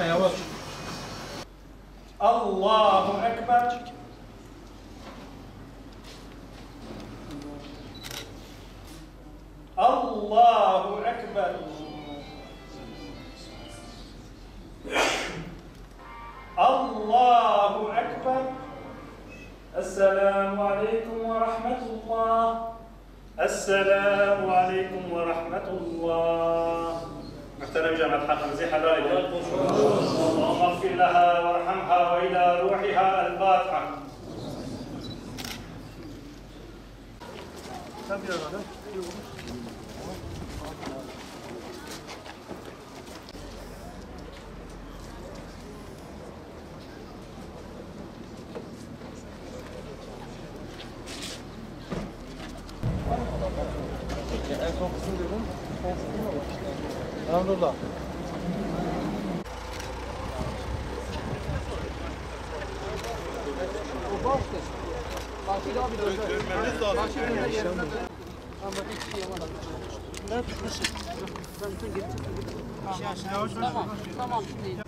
lütfen yavaş. Allahu Ekber. Allahu Ekber. Allahu Ekber. Esselamu Aleyküm ve Rahmetullah. Esselamu Aleyküm ve Rahmetullah. Muhterem cemaat, hakkınızı helal edin. Allahümme gfir leha ve erhamha ve ila ruhiha el-Fatiha. Sen bir arada. En son kısım dedim. Elhamdülillah. O boş da. Karşıda abi dönmeniz lazım. Karşıda yerinde. Ama hiç şey yapamadım. Ne tutmuşsun? Ben bütün getirdim. Tamam. Tamam şimdi.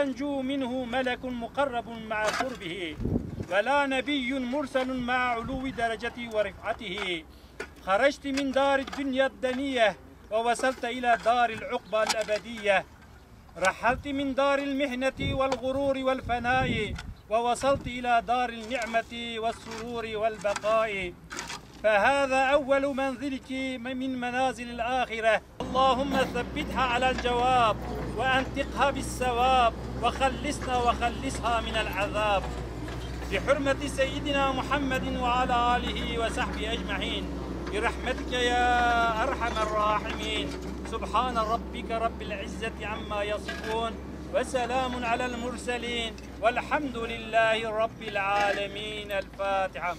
ينجو منه ملك مقرب مع قربه ولا نبي مرسل مع علو درجته ورفعته خرجت من دار الدنيا الدنية ووصلت إلى دار العقبى الأبدية رحلت من دار المحنة والغرور والفناء ووصلت إلى دار النعمة والسرور والبقاء فهذا أول منزلك من منازل الآخرة اللهم ثبتها على الجواب وأنطقها بالثواب وخلصنا وخلصها من العذاب بحرمة سيدنا محمد وعلى آله وصحبه أجمعين برحمتك يا أرحم الراحمين سبحان ربك رب العزة عما يصفون وسلام على المرسلين والحمد لله رب العالمين الفاتحة.